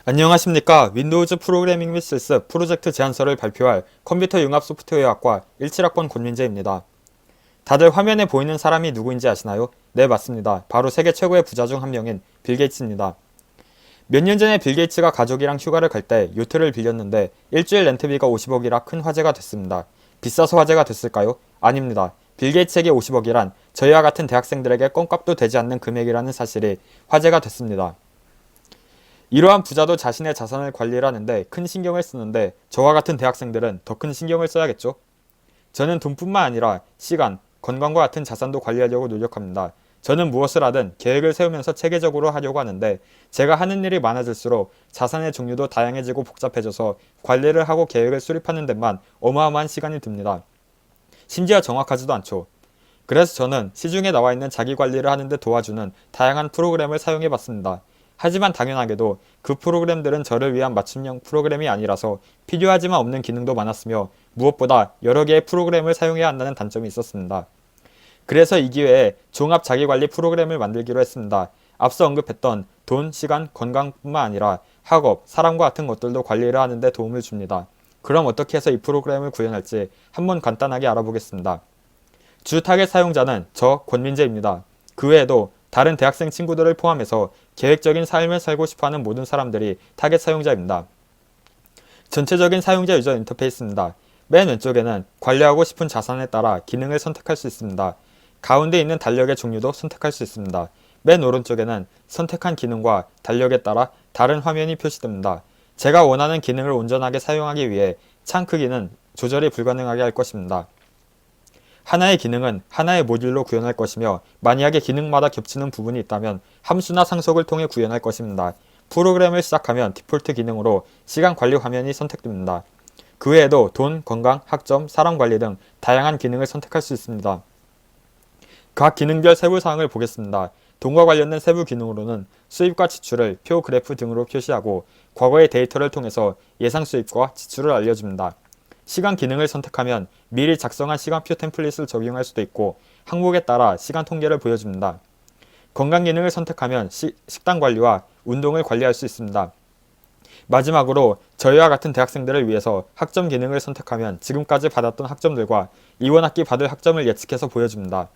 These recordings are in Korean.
안녕하십니까. 윈도우즈 프로그래밍 및 실습 프로젝트 제안서를 발표할 컴퓨터 융합 소프트웨어학과 17학번 권민재입니다. 다들 화면에 보이는 사람이 누구인지 아시나요? 네, 맞습니다. 바로 세계 최고의 부자 중 한 명인 빌 게이츠입니다. 몇 년 전에 빌 게이츠가 가족이랑 휴가를 갈 때 요트를 빌렸는데 일주일 렌트비가 50억이라 큰 화제가 됐습니다. 비싸서 화제가 됐을까요? 아닙니다. 빌 게이츠에게 50억이란 저희와 같은 대학생들에게 껌값도 되지 않는 금액이라는 사실이 화제가 됐습니다. 이러한 부자도 자신의 자산을 관리를 하는데 큰 신경을 쓰는데 저와 같은 대학생들은 더 큰 신경을 써야겠죠? 저는 돈뿐만 아니라 시간, 건강과 같은 자산도 관리하려고 노력합니다. 저는 무엇을 하든 계획을 세우면서 체계적으로 하려고 하는데 제가 하는 일이 많아질수록 자산의 종류도 다양해지고 복잡해져서 관리를 하고 계획을 수립하는 데만 어마어마한 시간이 듭니다. 심지어 정확하지도 않죠. 그래서 저는 시중에 나와 있는 자기 관리를 하는데 도와주는 다양한 프로그램을 사용해 봤습니다. 하지만 당연하게도 그 프로그램들은 저를 위한 맞춤형 프로그램이 아니라서 필요하지만 없는 기능도 많았으며 무엇보다 여러 개의 프로그램을 사용해야 한다는 단점이 있었습니다. 그래서 이 기회에 종합 자기관리 프로그램을 만들기로 했습니다. 앞서 언급했던 돈, 시간, 건강뿐만 아니라 학업, 사람과 같은 것들도 관리를 하는데 도움을 줍니다. 그럼 어떻게 해서 이 프로그램을 구현할지 한번 간단하게 알아보겠습니다. 주 타겟 사용자는 저 권민재입니다. 그 외에도 다른 대학생 친구들을 포함해서 계획적인 삶을 살고 싶어하는 모든 사람들이 타겟 사용자입니다. 전체적인 사용자 유저 인터페이스입니다. 맨 왼쪽에는 관리하고 싶은 자산에 따라 기능을 선택할 수 있습니다. 가운데 있는 달력의 종류도 선택할 수 있습니다. 맨 오른쪽에는 선택한 기능과 달력에 따라 다른 화면이 표시됩니다. 제가 원하는 기능을 온전하게 사용하기 위해 창 크기는 조절이 불가능하게 할 것입니다. 하나의 기능은 하나의 모듈로 구현할 것이며 만약에 기능마다 겹치는 부분이 있다면 함수나 상속을 통해 구현할 것입니다. 프로그램을 시작하면 디폴트 기능으로 시간 관리 화면이 선택됩니다. 그 외에도 돈, 건강, 학점, 사람 관리 등 다양한 기능을 선택할 수 있습니다. 각 기능별 세부 사항을 보겠습니다. 돈과 관련된 세부 기능으로는 수입과 지출을 표, 그래프 등으로 표시하고 과거의 데이터를 통해서 예상 수입과 지출을 알려줍니다. 시간 기능을 선택하면 미리 작성한 시간표 템플릿을 적용할 수도 있고 항목에 따라 시간 통계를 보여줍니다. 건강 기능을 선택하면 식단 관리와 운동을 관리할 수 있습니다. 마지막으로 저희와 같은 대학생들을 위해서 학점 기능을 선택하면 지금까지 받았던 학점들과 이번 학기 받을 학점을 예측해서 보여줍니다.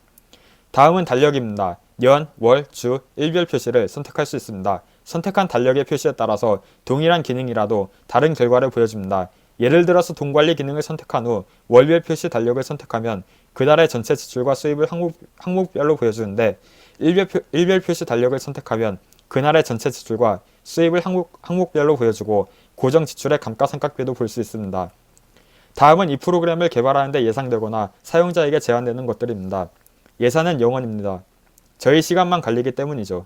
다음은 달력입니다. 년, 월, 주, 일별 표시를 선택할 수 있습니다. 선택한 달력의 표시에 따라서 동일한 기능이라도 다른 결과를 보여줍니다. 예를 들어서 돈 관리 기능을 선택한 후 월별 표시 달력을 선택하면 그달의 전체 지출과 수입을 항목별로 보여주는데 일별 표시 달력을 선택하면 그날의 전체 지출과 수입을 항목별로 보여주고 고정 지출의 감가상각비도 볼 수 있습니다. 다음은 이 프로그램을 개발하는데 예상되거나 사용자에게 제한되는 것들입니다. 예산은 0원입니다. 저희 시간만 갈리기 때문이죠.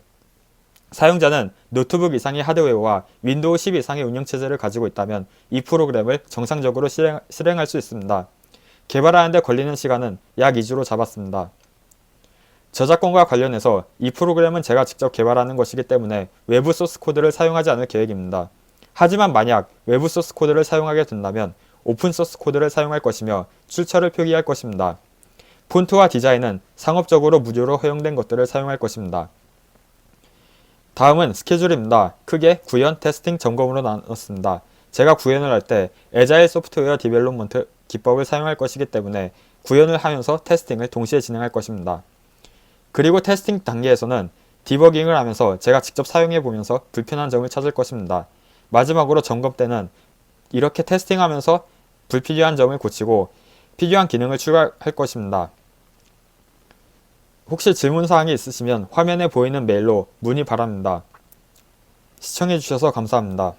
사용자는 노트북 이상의 하드웨어와 윈도우 10 이상의 운영체제를 가지고 있다면 이 프로그램을 정상적으로 실행할 수 있습니다. 개발하는데 걸리는 시간은 약 2주로 잡았습니다. 저작권과 관련해서 이 프로그램은 제가 직접 개발하는 것이기 때문에 외부 소스 코드를 사용하지 않을 계획입니다. 하지만 만약 외부 소스 코드를 사용하게 된다면 오픈 소스 코드를 사용할 것이며 출처를 표기할 것입니다. 폰트와 디자인은 상업적으로 무료로 허용된 것들을 사용할 것입니다. 다음은 스케줄입니다. 크게 구현, 테스팅, 점검으로 나눴습니다. 제가 구현을 할 때 애자일 소프트웨어 디벨롭먼트 기법을 사용할 것이기 때문에 구현을 하면서 테스팅을 동시에 진행할 것입니다. 그리고 테스팅 단계에서는 디버깅을 하면서 제가 직접 사용해 보면서 불편한 점을 찾을 것입니다. 마지막으로 점검 때는 이렇게 테스팅하면서 불필요한 점을 고치고 필요한 기능을 추가할 것입니다. 혹시 질문사항이 있으시면 화면에 보이는 메일로 문의 바랍니다. 시청해주셔서 감사합니다.